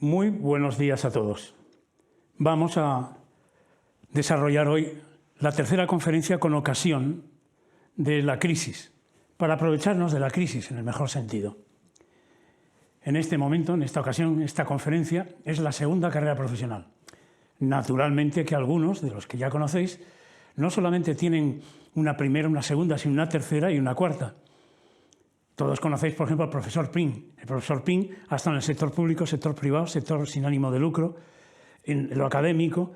Muy buenos días a todos. Vamos a desarrollar hoy la tercera conferencia con ocasión de la crisis, para aprovecharnos de la crisis en el mejor sentido. En este momento, en esta ocasión, esta conferencia es la segunda carrera profesional. Naturalmente que algunos, de los que ya conocéis, no solamente tienen una primera, una segunda, sino una tercera y una cuarta. Todos conocéis, por ejemplo, al profesor Pin. El profesor Pin ha estado en el sector público, sector privado, sector sin ánimo de lucro, en lo académico,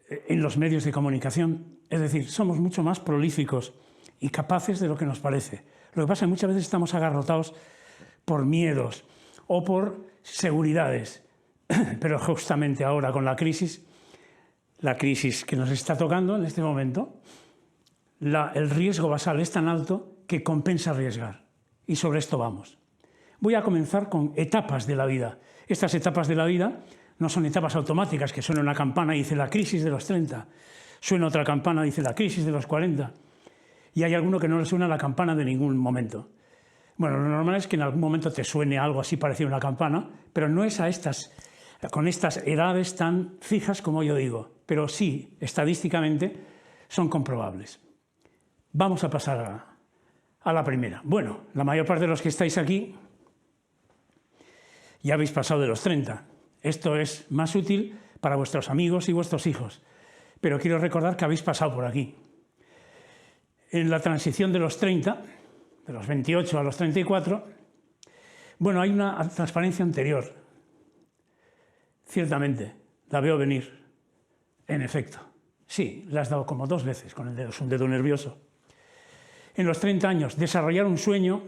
en los medios de comunicación. Es decir, somos mucho más prolíficos y capaces de lo que nos parece. Lo que pasa es que muchas veces estamos agarrotados por miedos o por seguridades. Pero justamente ahora con la crisis que nos está tocando en este momento, el riesgo basal es tan alto que compensa arriesgar. Y sobre esto vamos. Voy a comenzar con etapas de la vida. Estas etapas de la vida no son etapas automáticas, que suena una campana y dice la crisis de los 30. Suena otra campana y dice la crisis de los 40. Y hay alguno que no le suena la campana de ningún momento. Bueno, lo normal es que en algún momento te suene algo así parecido a una campana, pero no es con estas edades tan fijas como yo digo. Pero sí, estadísticamente, son comprobables. Vamos a pasar a la primera. Bueno, la mayor parte de los que estáis aquí ya habéis pasado de los 30. Esto es más útil para vuestros amigos y vuestros hijos. Pero quiero recordar que habéis pasado por aquí. En la transición de los 30, de los 28 a los 34, bueno, hay una transparencia anterior. Ciertamente, la veo venir. En efecto. Sí, la has dado como 2 veces con el dedo, es un dedo nervioso. En los 30 años, desarrollar un sueño,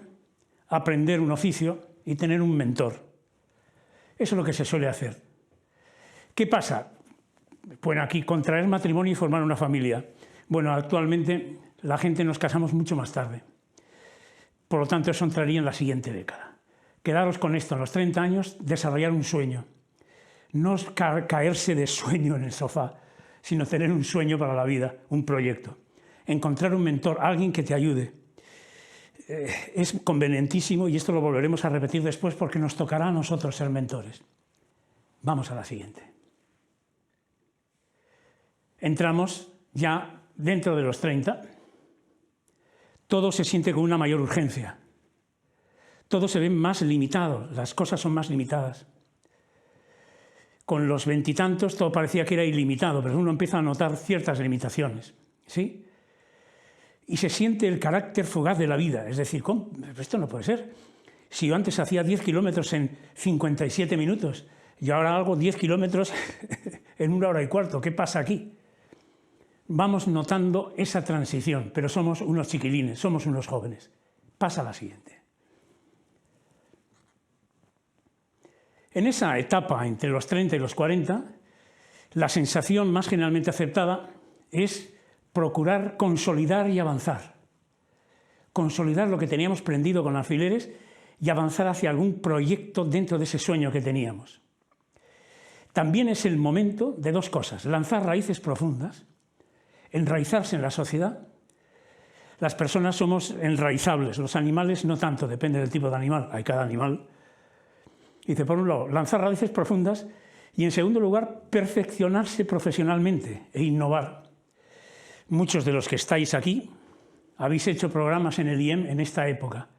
aprender un oficio y tener un mentor. Eso es lo que se suele hacer. ¿Qué pasa? Bueno, aquí contraer matrimonio y formar una familia. Bueno, actualmente la gente nos casamos mucho más tarde. Por lo tanto, eso entraría en la siguiente década. Quedaros con esto, en los 30 años, desarrollar un sueño. No caerse de sueño en el sofá, sino tener un sueño para la vida, un proyecto. Encontrar un mentor, alguien que te ayude. Es convenientísimo, y esto lo volveremos a repetir después porque nos tocará a nosotros ser mentores. Vamos a la siguiente. Entramos ya dentro de los 30. Todo se siente con una mayor urgencia. Todo se ve más limitado, las cosas son más limitadas. Con los 20 y tantos todo parecía que era ilimitado, pero uno empieza a notar ciertas limitaciones, ¿sí? Y se siente el carácter fugaz de la vida, es decir, ¿cómo? Esto no puede ser. Si yo antes hacía 10 kilómetros en 57 minutos y ahora hago 10 kilómetros en 1 hora y cuarto, ¿qué pasa aquí? Vamos notando esa transición, pero somos unos chiquilines, somos unos jóvenes. Pasa a la siguiente. En esa etapa entre los 30 y los 40, la sensación más generalmente aceptada es procurar consolidar y avanzar. Consolidar lo que teníamos prendido con alfileres y avanzar hacia algún proyecto dentro de ese sueño que teníamos. También es el momento de 2 cosas: lanzar raíces profundas, enraizarse en la sociedad. Las personas somos enraizables, los animales no tanto, depende del tipo de animal, hay cada animal. Dice, por un lado, lanzar raíces profundas y, en segundo lugar, perfeccionarse profesionalmente e innovar. Muchos de los que estáis aquí habéis hecho programas en el IEM en esta época.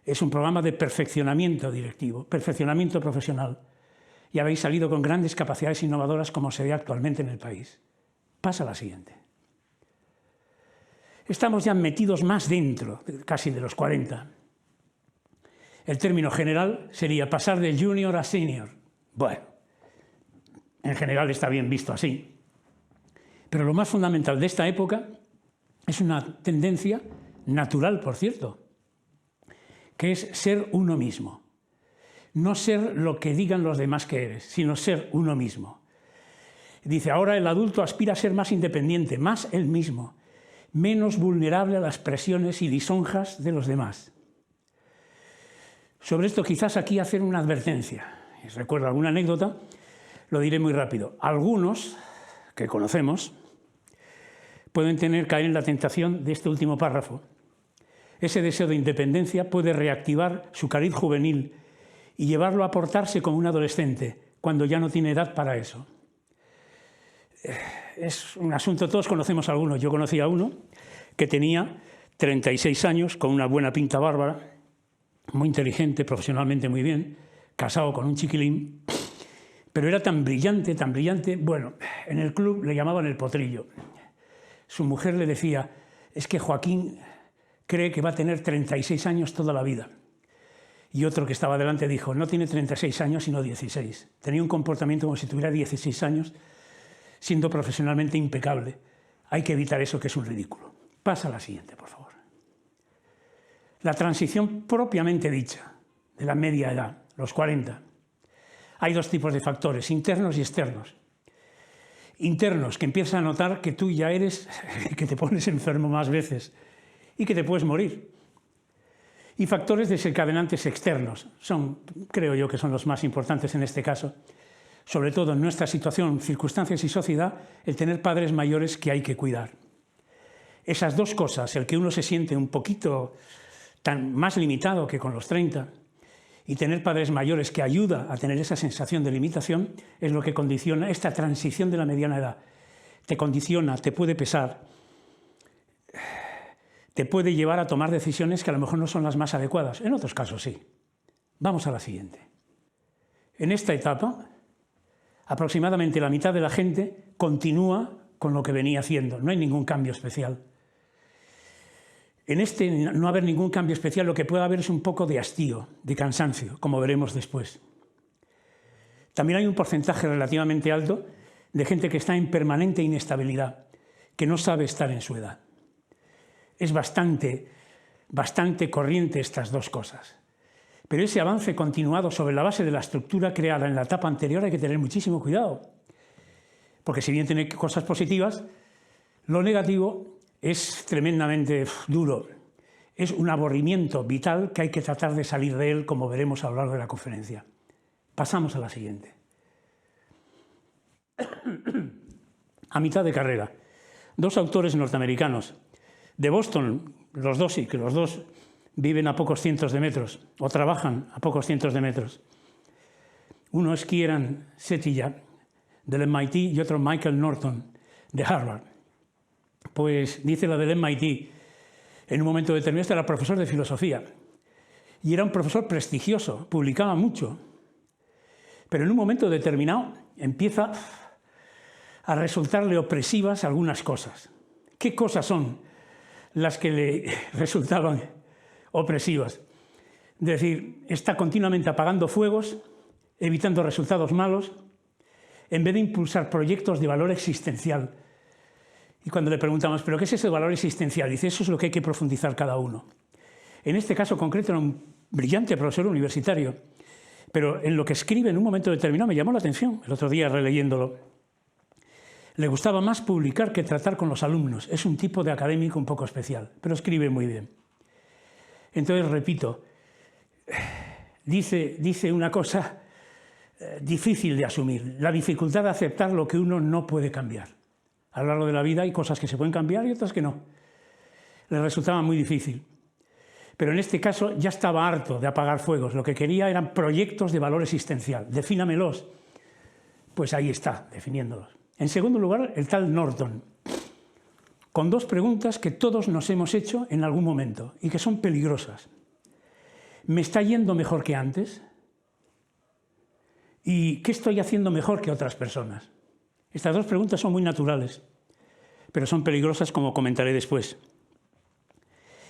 Es un programa de perfeccionamiento directivo, perfeccionamiento profesional. Y habéis salido con grandes capacidades innovadoras como se ve actualmente en el país. Pasa a la siguiente. Estamos ya metidos más dentro, casi de los 40. El término general sería pasar de junior a senior. Bueno, en general está bien visto así. Pero lo más fundamental de esta época es una tendencia natural, por cierto, que es ser uno mismo. No ser lo que digan los demás que eres, sino ser uno mismo. Dice, ahora el adulto aspira a ser más independiente, más él mismo, menos vulnerable a las presiones y lisonjas de los demás. Sobre esto quizás aquí hacer una advertencia. Recuerdo alguna anécdota, lo diré muy rápido. Algunos que conocemos pueden caer en la tentación de este último párrafo. Ese deseo de independencia puede reactivar su cariz juvenil y llevarlo a portarse como un adolescente, cuando ya no tiene edad para eso. Es un asunto, todos conocemos a algunos. Yo conocí a uno que tenía 36 años, con una buena pinta bárbara, muy inteligente, profesionalmente muy bien, casado con un chiquilín, pero era tan brillante, bueno, en el club le llamaban el potrillo. Su mujer le decía, es que Joaquín cree que va a tener 36 años toda la vida. Y otro que estaba delante dijo, no tiene 36 años, sino 16. Tenía un comportamiento como si tuviera 16 años, siendo profesionalmente impecable. Hay que evitar eso, que es un ridículo. Pasa a la siguiente, por favor. La transición propiamente dicha, de la media edad, los 40. Hay dos tipos de factores, internos y externos. Internos, que empiezas a notar que tú ya eres, que te pones enfermo más veces y que te puedes morir. Y factores desencadenantes externos, creo yo que son los más importantes en este caso, sobre todo en nuestra situación, circunstancias y sociedad, el tener padres mayores que hay que cuidar. Esas dos cosas, el que uno se siente un poquito más limitado que con los 30, y tener padres mayores que ayuda a tener esa sensación de limitación, es lo que condiciona esta transición de la mediana edad. Te condiciona, te puede pesar, te puede llevar a tomar decisiones que a lo mejor no son las más adecuadas. En otros casos sí. Vamos a la siguiente. En esta etapa, aproximadamente la mitad de la gente continúa con lo que venía haciendo. No hay ningún cambio especial. En este no haber ningún cambio especial, lo que puede haber es un poco de hastío, de cansancio, como veremos después. También hay un porcentaje relativamente alto de gente que está en permanente inestabilidad, que no sabe estar en su edad. Es bastante corriente estas dos cosas. Pero ese avance continuado sobre la base de la estructura creada en la etapa anterior hay que tener muchísimo cuidado. Porque si bien tiene cosas positivas, lo negativo es tremendamente duro. Es un aburrimiento vital que hay que tratar de salir de él, como veremos a lo largo de la conferencia. Pasamos a la siguiente. A mitad de carrera, dos autores norteamericanos de Boston, los dos viven a pocos cientos de metros o trabajan a pocos cientos de metros. Uno es Kieran Setilla, del MIT, y otro Michael Norton, de Harvard. Pues dice la del MIT, en un momento determinado, este era profesor de filosofía, y era un profesor prestigioso, publicaba mucho, pero en un momento determinado empieza a resultarle opresivas algunas cosas. ¿Qué cosas son las que le resultaban opresivas? Es decir, está continuamente apagando fuegos, evitando resultados malos, en vez de impulsar proyectos de valor existencial. Y cuando le preguntamos, ¿pero qué es ese valor existencial? Dice, eso es lo que hay que profundizar cada uno. En este caso concreto era un brillante profesor universitario, pero en lo que escribe en un momento determinado me llamó la atención, el otro día releyéndolo. Le gustaba más publicar que tratar con los alumnos. Es un tipo de académico un poco especial, pero escribe muy bien. Entonces, repito, dice una cosa difícil de asumir, la dificultad de aceptar lo que uno no puede cambiar. A lo largo de la vida hay cosas que se pueden cambiar y otras que no. Le resultaba muy difícil. Pero en este caso ya estaba harto de apagar fuegos. Lo que quería eran proyectos de valor existencial. Defínamelos. Pues ahí está, definiéndolos. En segundo lugar, el tal Norton, con dos preguntas que todos nos hemos hecho en algún momento y que son peligrosas. ¿Me está yendo mejor que antes? ¿Y qué estoy haciendo mejor que otras personas? Estas dos preguntas son muy naturales, pero son peligrosas, como comentaré después.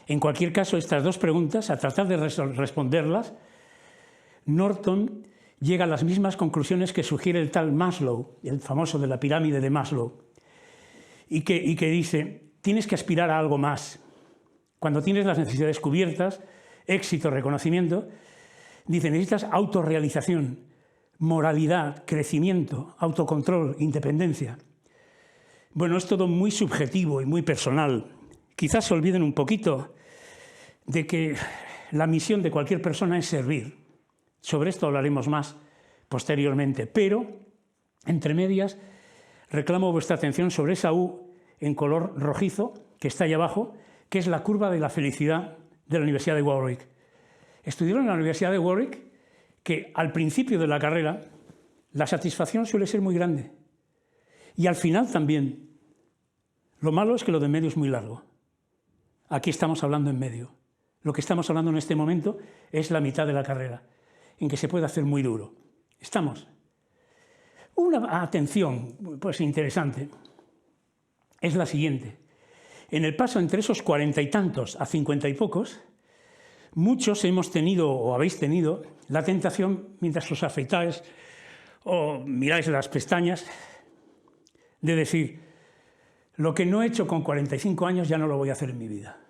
En cualquier caso, estas dos preguntas, a tratar de responderlas, Norton llega a las mismas conclusiones que sugiere el tal Maslow, el famoso de la pirámide de Maslow, y que dice, tienes que aspirar a algo más. Cuando tienes las necesidades cubiertas, éxito, reconocimiento, dice, necesitas autorrealización, moralidad, crecimiento, autocontrol, independencia. Bueno, es todo muy subjetivo y muy personal. Quizás se olviden un poquito de que la misión de cualquier persona es servir. Sobre esto hablaremos más posteriormente, pero, entre medias, reclamo vuestra atención sobre esa U en color rojizo, que está ahí abajo, que es la curva de la felicidad de la Universidad de Warwick. Estudiaron en la Universidad de Warwick que al principio de la carrera la satisfacción suele ser muy grande. Y al final también. Lo malo es que lo de medio es muy largo. Aquí estamos hablando en medio. Lo que estamos hablando en este momento es la mitad de la carrera, en que se puede hacer muy duro. Estamos. Una atención pues interesante es la siguiente. En el paso entre esos 40 y tantos a 50 y pocos, muchos hemos tenido o habéis tenido la tentación, mientras os afeitáis o miráis las pestañas, de decir, lo que no he hecho con 45 años ya no lo voy a hacer en mi vida.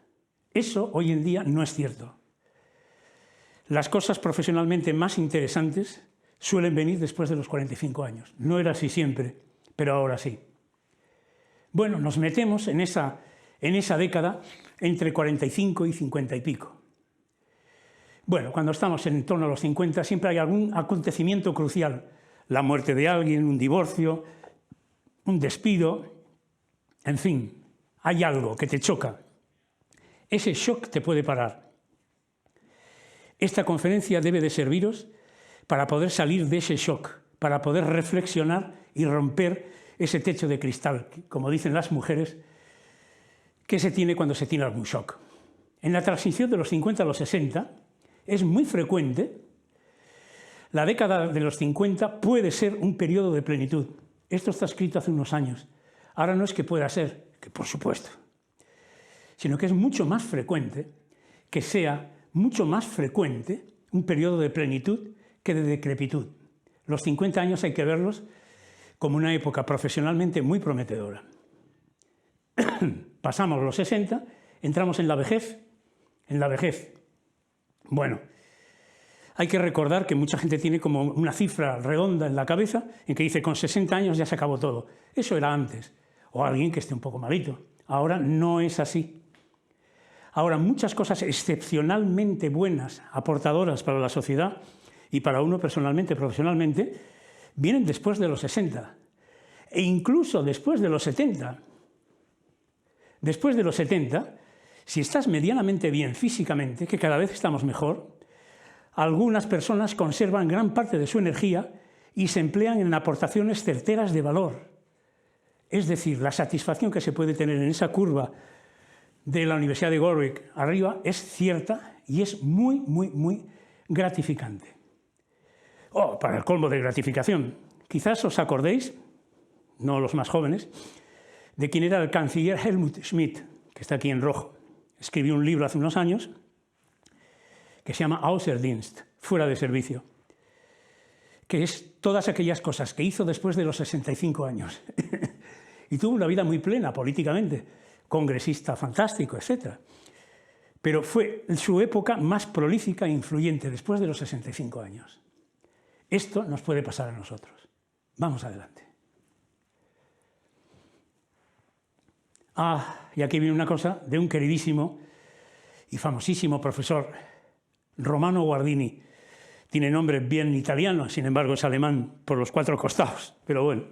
Eso hoy en día no es cierto. Las cosas profesionalmente más interesantes suelen venir después de los 45 años. No era así siempre, pero ahora sí. Bueno, nos metemos en esa década entre 45 y 50 y pico. Bueno, cuando estamos en torno a los 50 siempre hay algún acontecimiento crucial. La muerte de alguien, un divorcio, un despido, en fin, hay algo que te choca. Ese shock te puede parar. Esta conferencia debe de serviros para poder salir de ese shock, para poder reflexionar y romper ese techo de cristal, como dicen las mujeres, que se tiene cuando se tiene algún shock. En la transición de los 50 a los 60 es muy frecuente. La década de los 50 puede ser un periodo de plenitud. Esto está escrito hace unos años. Ahora no es que pueda ser, que por supuesto, sino que es mucho más frecuente que sea mucho más frecuente un periodo de plenitud que de decrepitud. Los 50 años hay que verlos como una época profesionalmente muy prometedora. Pasamos los 60, entramos en la vejez. Bueno, hay que recordar que mucha gente tiene como una cifra redonda en la cabeza en que dice con 60 años ya se acabó todo. Eso era antes, o alguien que esté un poco malito. Ahora no es así. Ahora muchas cosas excepcionalmente buenas, aportadoras para la sociedad y para uno personalmente, profesionalmente, vienen después de los 60 e incluso después de los 70. Después de los 70, si estás medianamente bien físicamente, que cada vez estamos mejor, algunas personas conservan gran parte de su energía y se emplean en aportaciones certeras de valor. Es decir, la satisfacción que se puede tener en esa curva de la Universidad de Warwick arriba es cierta y es muy, muy, muy gratificante. Para el colmo de gratificación, quizás os acordéis, no los más jóvenes, de quién era el canciller Helmut Schmidt, que está aquí en rojo. Escribió un libro hace unos años que se llama Außerdienst, fuera de servicio, que es todas aquellas cosas que hizo después de los 65 años. Y tuvo una vida muy plena políticamente, congresista fantástico, etc. Pero fue su época más prolífica e influyente después de los 65 años. Esto nos puede pasar a nosotros. Vamos adelante. Y aquí viene una cosa de un queridísimo y famosísimo profesor, Romano Guardini. Tiene nombre bien italiano, sin embargo es alemán por los cuatro costados, pero bueno.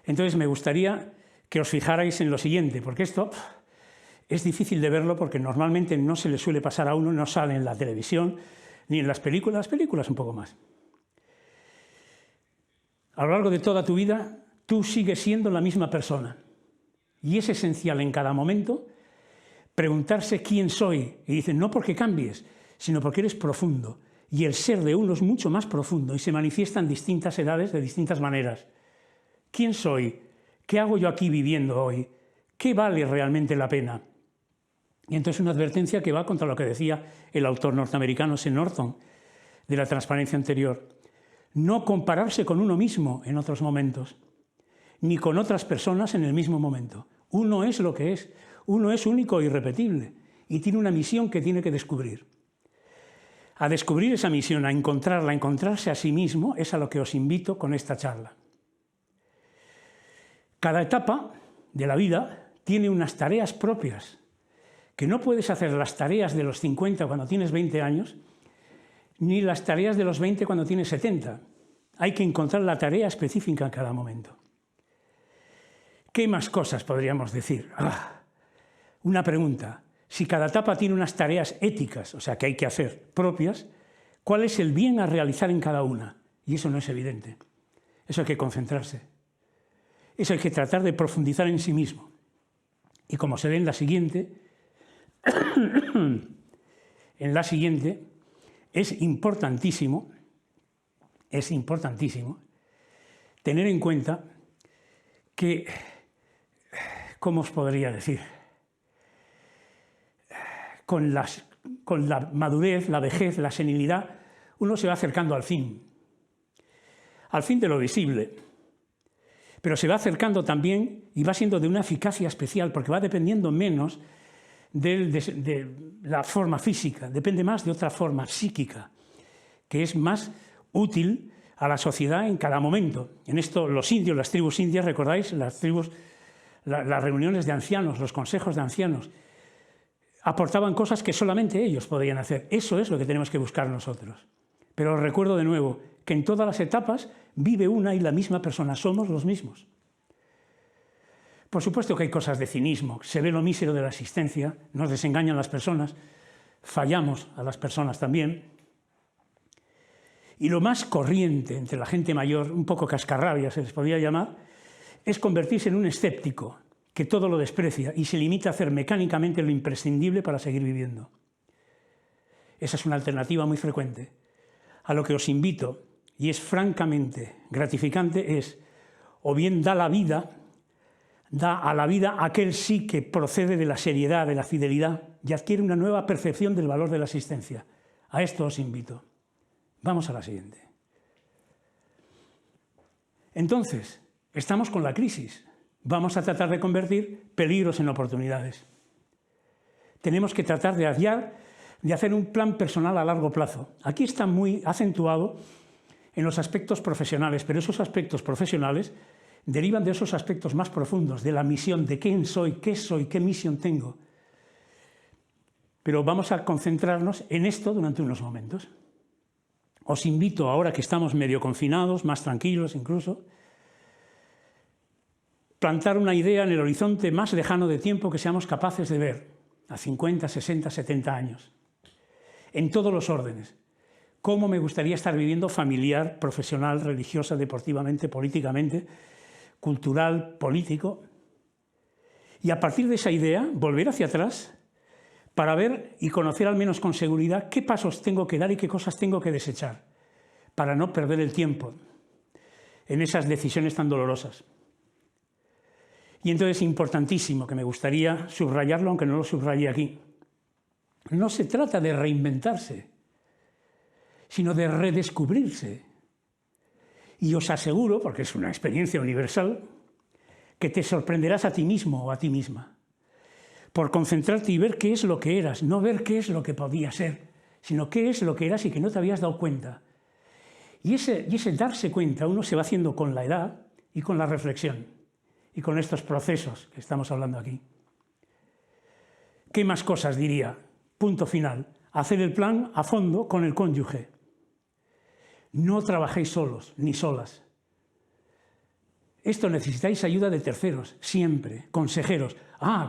Entonces me gustaría que os fijarais en lo siguiente, porque esto es difícil de verlo porque normalmente no se le suele pasar a uno, no sale en la televisión ni en las películas un poco más. A lo largo de toda tu vida, tú sigues siendo la misma persona. Y es esencial en cada momento preguntarse quién soy. Y dicen, no porque cambies, sino porque eres profundo. Y el ser de uno es mucho más profundo y se manifiesta en distintas edades de distintas maneras. ¿Quién soy? ¿Qué hago yo aquí viviendo hoy? ¿Qué vale realmente la pena? Y entonces una advertencia que va contra lo que decía el autor norteamericano Sean Norton de la transparencia anterior. No compararse con uno mismo en otros momentos, ni con otras personas en el mismo momento. Uno es lo que es, uno es único e irrepetible y tiene una misión que tiene que descubrir. A descubrir esa misión, a encontrarla, a encontrarse a sí mismo, es a lo que os invito con esta charla. Cada etapa de la vida tiene unas tareas propias, que no puedes hacer las tareas de los 50 cuando tienes 20 años, ni las tareas de los 20 cuando tienes 70. Hay que encontrar la tarea específica en cada momento. ¿Qué más cosas podríamos decir? Una pregunta. Si cada etapa tiene unas tareas éticas, o sea, que hay que hacer propias, ¿cuál es el bien a realizar en cada una? Y eso no es evidente. Eso hay que concentrarse. Eso hay que tratar de profundizar en sí mismo. Y como se ve en la siguiente, es importantísimo tener en cuenta que, ¿cómo os podría decir? Con la madurez, la vejez, la senilidad, uno se va acercando al fin de lo visible, pero se va acercando también y va siendo de una eficacia especial, porque va dependiendo menos de la forma física, depende más de otra forma psíquica, que es más útil a la sociedad en cada momento. En esto los indios, las tribus indias, ¿recordáis? Las reuniones de ancianos, los consejos de ancianos, aportaban cosas que solamente ellos podían hacer. Eso es lo que tenemos que buscar nosotros. Pero os recuerdo de nuevo que en todas las etapas vive una y la misma persona, somos los mismos. Por supuesto que hay cosas de cinismo, se ve lo mísero de la existencia, nos desengañan las personas, fallamos a las personas también. Y lo más corriente entre la gente mayor, un poco cascarrabia se les podría llamar, es convertirse en un escéptico que todo lo desprecia y se limita a hacer mecánicamente lo imprescindible para seguir viviendo. Esa es una alternativa muy frecuente. A lo que os invito, y es francamente gratificante, es o bien da a la vida aquel sí que procede de la seriedad, de la fidelidad, y adquiere una nueva percepción del valor de la existencia. A esto os invito. Vamos a la siguiente. Entonces, estamos con la crisis. Vamos a tratar de convertir peligros en oportunidades. Tenemos que tratar de hacer un plan personal a largo plazo. Aquí está muy acentuado en los aspectos profesionales, pero esos aspectos profesionales derivan de esos aspectos más profundos, de la misión, de quién soy, qué misión tengo. Pero vamos a concentrarnos en esto durante unos momentos. Os invito, ahora que estamos medio confinados, más tranquilos incluso, plantar una idea en el horizonte más lejano de tiempo que seamos capaces de ver, a 50, 60, 70 años, en todos los órdenes. ¿Cómo me gustaría estar viviendo familiar, profesional, religiosa, deportivamente, políticamente, cultural, político? Y a partir de esa idea, volver hacia atrás para ver y conocer al menos con seguridad qué pasos tengo que dar y qué cosas tengo que desechar, para no perder el tiempo en esas decisiones tan dolorosas. Y entonces es importantísimo, que me gustaría subrayarlo, aunque no lo subrayé aquí. No se trata de reinventarse, sino de redescubrirse. Y os aseguro, porque es una experiencia universal, que te sorprenderás a ti mismo o a ti misma, por concentrarte y ver qué es lo que eras, no ver qué es lo que podía ser, sino qué es lo que eras y que no te habías dado cuenta. Y ese darse cuenta uno se va haciendo con la edad y con la reflexión, y con estos procesos que estamos hablando aquí. ¿Qué más cosas diría? Punto final. Hacer el plan a fondo con el cónyuge. No trabajéis solos ni solas. Esto necesitáis ayuda de terceros, siempre, consejeros.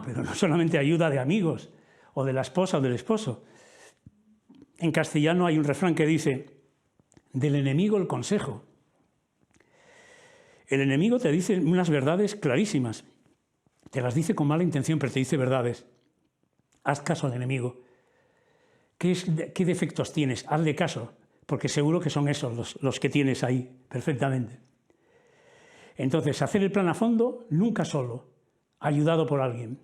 Pero no solamente ayuda de amigos, o de la esposa o del esposo. En castellano hay un refrán que dice, del enemigo el consejo. El enemigo te dice unas verdades clarísimas. Te las dice con mala intención, pero te dice verdades. Haz caso al enemigo. ¿Qué defectos tienes? Hazle caso, porque seguro que son esos los que tienes ahí, perfectamente. Entonces, hacer el plan a fondo, nunca solo, ayudado por alguien.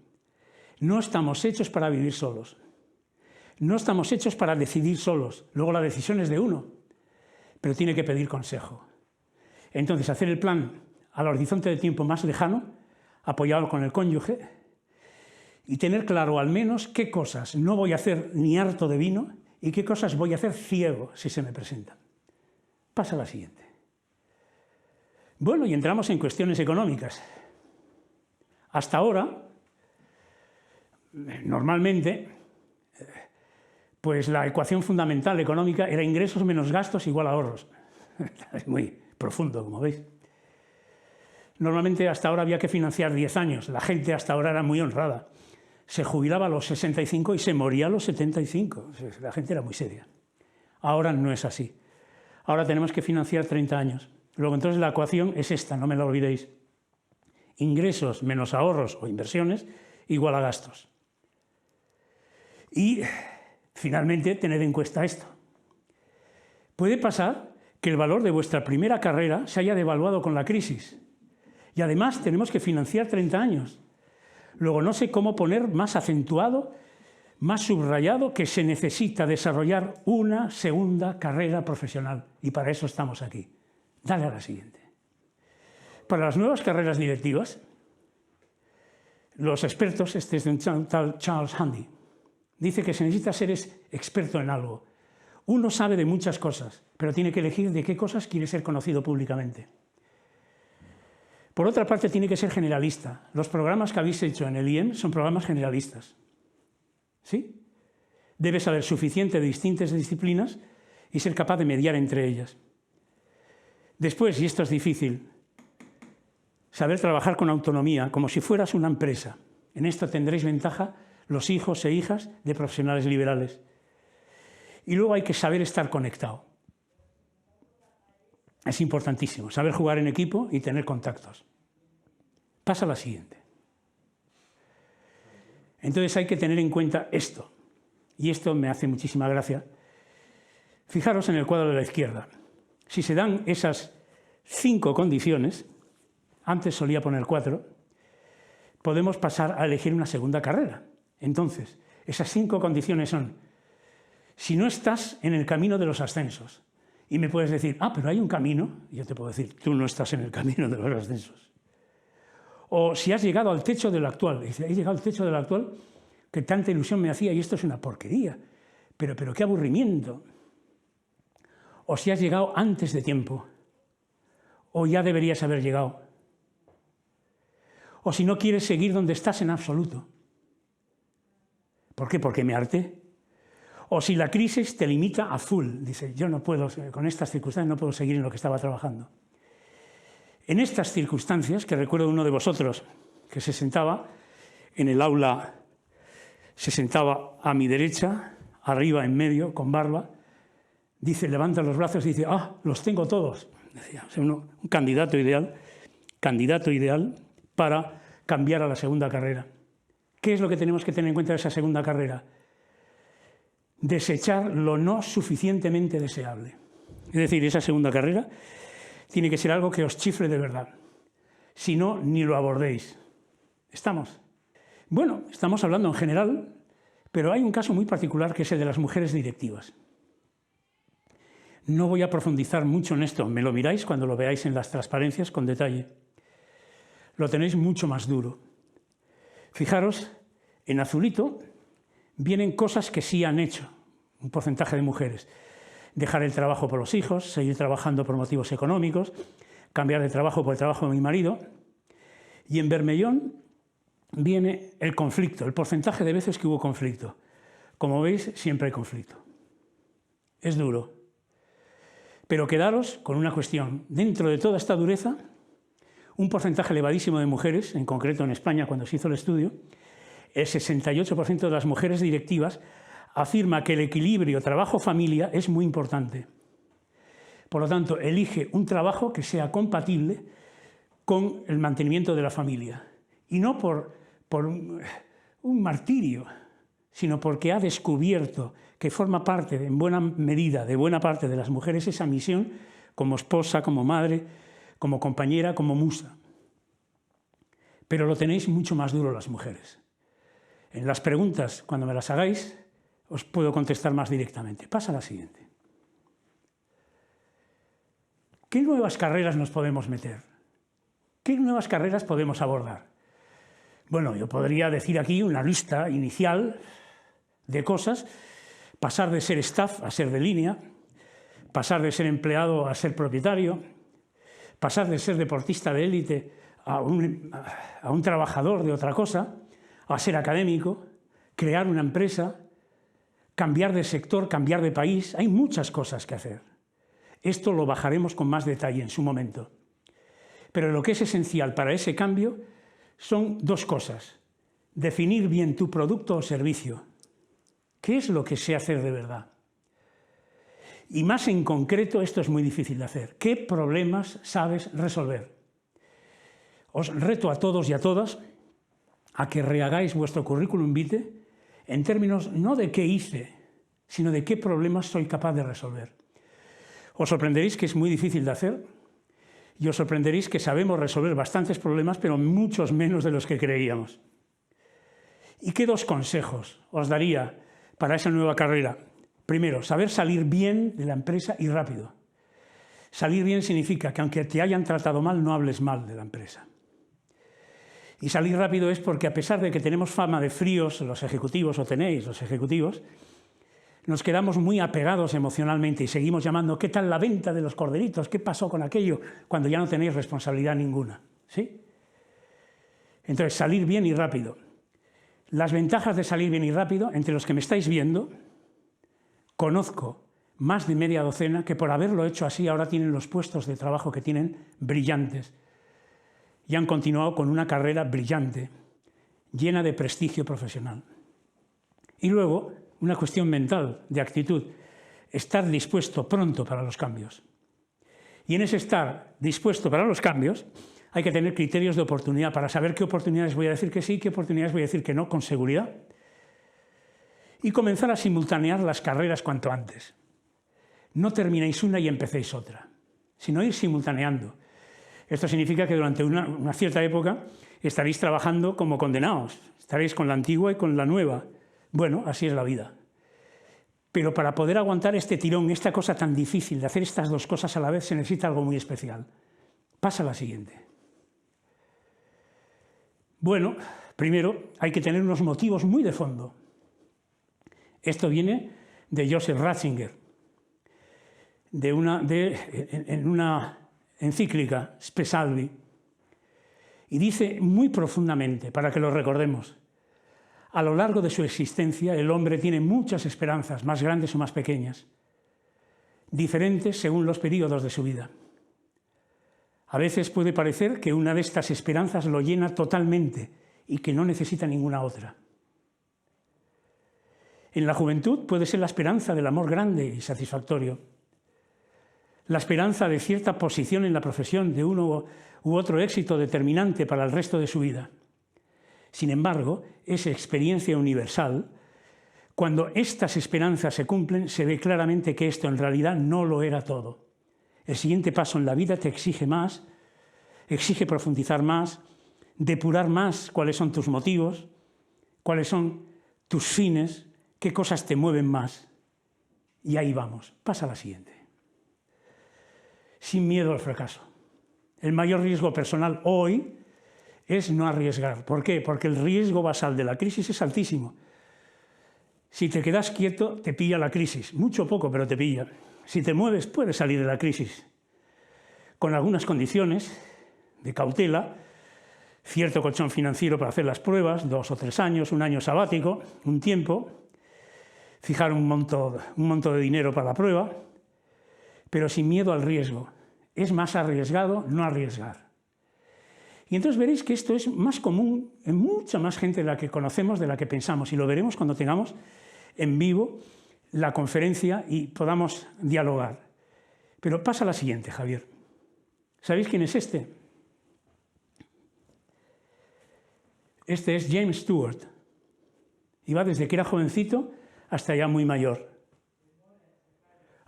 No estamos hechos para vivir solos. No estamos hechos para decidir solos. Luego la decisión es de uno, pero tiene que pedir consejo. Entonces, hacer el plan al horizonte de tiempo más lejano, apoyado con el cónyuge, y tener claro al menos qué cosas no voy a hacer ni harto de vino y qué cosas voy a hacer ciego si se me presentan. Pasa a la siguiente. Bueno, y entramos en cuestiones económicas. Hasta ahora, normalmente, pues la ecuación fundamental económica era ingresos menos gastos igual a ahorros. Es muy profundo, como veis. Normalmente hasta ahora había que financiar 10 años. La gente hasta ahora era muy honrada. Se jubilaba a los 65 y se moría a los 75. La gente era muy seria. Ahora no es así. Ahora tenemos que financiar 30 años. Luego entonces la ecuación es esta, no me la olvidéis. Ingresos menos ahorros o inversiones igual a gastos. Y finalmente tened en cuenta esto. Puede pasar que el valor de vuestra primera carrera se haya devaluado con la crisis. Y además tenemos que financiar 30 años. Luego no sé cómo poner más acentuado, más subrayado que se necesita desarrollar una segunda carrera profesional. Y para eso estamos aquí. Dale a la siguiente. Para las nuevas carreras directivas, los expertos, este es de un tal Charles Handy, dice que se necesita ser experto en algo. Uno sabe de muchas cosas, pero tiene que elegir de qué cosas quiere ser conocido públicamente. Por otra parte, tiene que ser generalista. Los programas que habéis hecho en el IEM son programas generalistas. ¿Sí? Debe saber suficiente de distintas disciplinas y ser capaz de mediar entre ellas. Después, y esto es difícil, saber trabajar con autonomía, como si fueras una empresa. En esto tendréis ventaja los hijos e hijas de profesionales liberales. Y luego hay que saber estar conectado. Es importantísimo, saber jugar en equipo y tener contactos. Pasa a la siguiente. Entonces hay que tener en cuenta esto. Y esto me hace muchísima gracia. Fijaros en el cuadro de la izquierda. Si se dan esas 5 condiciones, antes solía poner 4, podemos pasar a elegir una segunda carrera. Entonces, esas 5 condiciones son: si no estás en el camino de los ascensos, y me puedes decir, pero hay un camino, y yo te puedo decir, tú no estás en el camino de los ascensos. O si has llegado al techo de lo actual, dice, he llegado al techo de lo actual, que tanta ilusión me hacía y esto es una porquería, pero qué aburrimiento. O si has llegado antes de tiempo, o ya deberías haber llegado. O si no quieres seguir donde estás en absoluto. ¿Por qué? Porque me harté. O si la crisis te limita a full, dice, yo no puedo, con estas circunstancias no puedo seguir en lo que estaba trabajando. En estas circunstancias, que recuerdo uno de vosotros que se sentaba en el aula, se sentaba a mi derecha, arriba, en medio, con barba, dice, levanta los brazos y dice, los tengo todos. Decía, un candidato ideal para cambiar a la segunda carrera. ¿Qué es lo que tenemos que tener en cuenta de esa segunda carrera? Desechar lo no suficientemente deseable. Es decir, esa segunda carrera tiene que ser algo que os chifle de verdad. Si no, ni lo abordéis. ¿Estamos? Bueno, estamos hablando en general, pero hay un caso muy particular que es el de las mujeres directivas. No voy a profundizar mucho en esto, me lo miráis cuando lo veáis en las transparencias con detalle. Lo tenéis mucho más duro. Fijaros, en azulito vienen cosas que sí han hecho un porcentaje de mujeres. Dejar el trabajo por los hijos, seguir trabajando por motivos económicos, cambiar de trabajo por el trabajo de mi marido. Y en vermellón viene el conflicto, el porcentaje de veces que hubo conflicto. Como veis, siempre hay conflicto. Es duro. Pero quedaros con una cuestión. Dentro de toda esta dureza, un porcentaje elevadísimo de mujeres, en concreto en España cuando se hizo el estudio, el 68% de las mujeres directivas afirma que el equilibrio trabajo-familia es muy importante. Por lo tanto, elige un trabajo que sea compatible con el mantenimiento de la familia. Y no por un martirio, sino porque ha descubierto que forma parte, en buena medida, de buena parte de las mujeres esa misión como esposa, como madre, como compañera, como musa. Pero lo tenéis mucho más duro las mujeres. En las preguntas, cuando me las hagáis, os puedo contestar más directamente. Pasa a la siguiente. ¿Qué nuevas carreras nos podemos meter? ¿Qué nuevas carreras podemos abordar? Bueno, yo podría decir aquí una lista inicial de cosas, pasar de ser staff a ser de línea, pasar de ser empleado a ser propietario, pasar de ser deportista de élite a un trabajador de otra cosa, a ser académico, crear una empresa, cambiar de sector, cambiar de país. Hay muchas cosas que hacer. Esto lo bajaremos con más detalle en su momento. Pero lo que es esencial para ese cambio son 2 cosas. Definir bien tu producto o servicio. ¿Qué es lo que sé hacer de verdad? Y más en concreto, esto es muy difícil de hacer. ¿Qué problemas sabes resolver? Os reto a todos y a todas a que rehagáis vuestro currículum vitae en términos no de qué hice, sino de qué problemas soy capaz de resolver. Os sorprenderéis que es muy difícil de hacer y os sorprenderéis que sabemos resolver bastantes problemas, pero muchos menos de los que creíamos. ¿Y qué dos consejos os daría para esa nueva carrera? Primero, saber salir bien de la empresa y rápido. Salir bien significa que aunque te hayan tratado mal, no hables mal de la empresa. Y salir rápido es porque a pesar de que tenemos fama de fríos los ejecutivos, o tenéis los ejecutivos, nos quedamos muy apegados emocionalmente y seguimos llamando ¿qué tal la venta de los corderitos? ¿Qué pasó con aquello? Cuando ya no tenéis responsabilidad ninguna. ¿Sí? Entonces, salir bien y rápido. Las ventajas de salir bien y rápido, entre los que me estáis viendo, conozco más de media docena que por haberlo hecho así ahora tienen los puestos de trabajo que tienen brillantes y han continuado con una carrera brillante, llena de prestigio profesional. Y luego, una cuestión mental, de actitud, estar dispuesto pronto para los cambios. Y en ese estar dispuesto para los cambios hay que tener criterios de oportunidad para saber qué oportunidades voy a decir que sí, qué oportunidades voy a decir que no con seguridad. Y comenzar a simultanear las carreras cuanto antes. No terminéis una y empecéis otra, sino ir simultaneando. Esto significa que durante una cierta época estaréis trabajando como condenados, estaréis con la antigua y con la nueva. Bueno, así es la vida. Pero para poder aguantar este tirón, esta cosa tan difícil de hacer estas dos cosas a la vez, se necesita algo muy especial. Pasa la siguiente. Bueno, primero hay que tener unos motivos muy de fondo. Esto viene de Joseph Ratzinger, en una encíclica, Spe Salvi, y dice muy profundamente, para que lo recordemos, a lo largo de su existencia el hombre tiene muchas esperanzas, más grandes o más pequeñas, diferentes según los periodos de su vida. A veces puede parecer que una de estas esperanzas lo llena totalmente y que no necesita ninguna otra. En la juventud puede ser la esperanza del amor grande y satisfactorio, la esperanza de cierta posición en la profesión, de uno u otro éxito determinante para el resto de su vida. Sin embargo, es experiencia universal. Cuando estas esperanzas se cumplen, se ve claramente que esto en realidad no lo era todo. El siguiente paso en la vida te exige más, exige profundizar más, depurar más cuáles son tus motivos, cuáles son tus fines, qué cosas te mueven más. Y ahí vamos, pasa a la siguiente. Sin miedo al fracaso. El mayor riesgo personal hoy es no arriesgar. ¿Por qué? Porque el riesgo basal de la crisis es altísimo. Si te quedas quieto, te pilla la crisis. Mucho o poco, pero te pilla. Si te mueves, puedes salir de la crisis. Con algunas condiciones de cautela, cierto colchón financiero para hacer las pruebas, 2 o 3 años, un año sabático, un tiempo, fijar un monto de dinero para la prueba, pero sin miedo al riesgo. Es más arriesgado no arriesgar. Y entonces veréis que esto es más común en mucha más gente de la que conocemos, de la que pensamos, y lo veremos cuando tengamos en vivo la conferencia y podamos dialogar. Pero pasa la siguiente, Javier. ¿Sabéis quién es este? Este es James Stewart. Y va desde que era jovencito hasta ya muy mayor.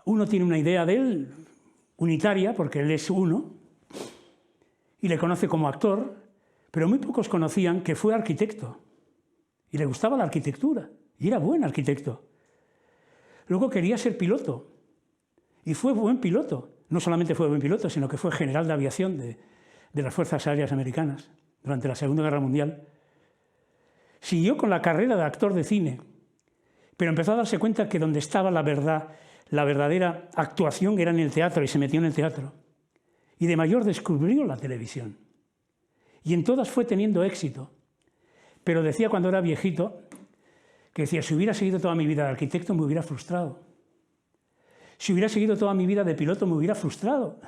Uno tiene una idea de él unitaria, porque él es uno, y le conoce como actor, pero muy pocos conocían que fue arquitecto, y le gustaba la arquitectura, y era buen arquitecto. Luego quería ser piloto, y fue buen piloto. No solamente fue buen piloto, sino que fue general de aviación de las Fuerzas Aéreas Americanas durante la Segunda Guerra Mundial. Siguió con la carrera de actor de cine, pero empezó a darse cuenta que donde estaba la verdadera actuación era en el teatro, y se metió en el teatro. Y de mayor descubrió la televisión. Y en todas fue teniendo éxito. Pero decía cuando era viejito, que decía, si hubiera seguido toda mi vida de arquitecto me hubiera frustrado. Si hubiera seguido toda mi vida de piloto me hubiera frustrado.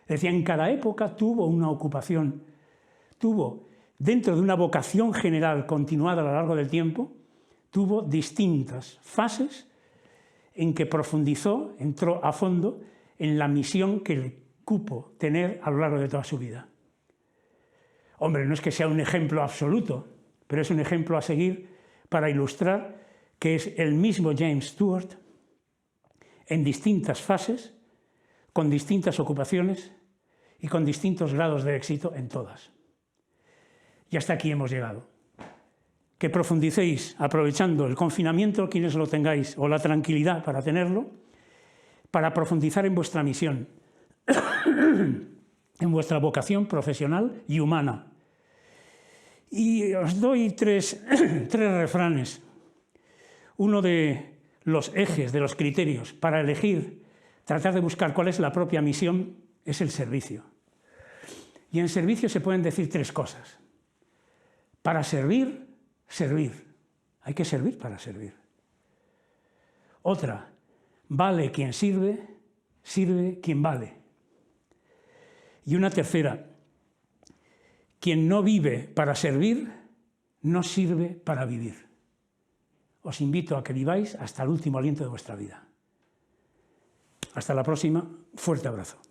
Decía, en cada época tuvo una ocupación, tuvo, dentro de una vocación general continuada a lo largo del tiempo, tuvo distintas fases en que profundizó, entró a fondo en la misión que le cupo tener a lo largo de toda su vida. Hombre, no es que sea un ejemplo absoluto, pero es un ejemplo a seguir para ilustrar que es el mismo James Stewart en distintas fases, con distintas ocupaciones y con distintos grados de éxito en todas. Y hasta aquí hemos llegado. Que profundicéis aprovechando el confinamiento, quienes lo tengáis, o la tranquilidad para tenerlo, para profundizar en vuestra misión, en vuestra vocación profesional y humana. Y os doy tres refranes. Uno de los ejes, de los criterios para elegir, tratar de buscar cuál es la propia misión, es el servicio. Y en servicio se pueden decir tres cosas. Para servir, servir. Hay que servir para servir. Otra, vale quien sirve, sirve quien vale. Y una tercera, quien no vive para servir, no sirve para vivir. Os invito a que viváis hasta el último aliento de vuestra vida. Hasta la próxima, fuerte abrazo.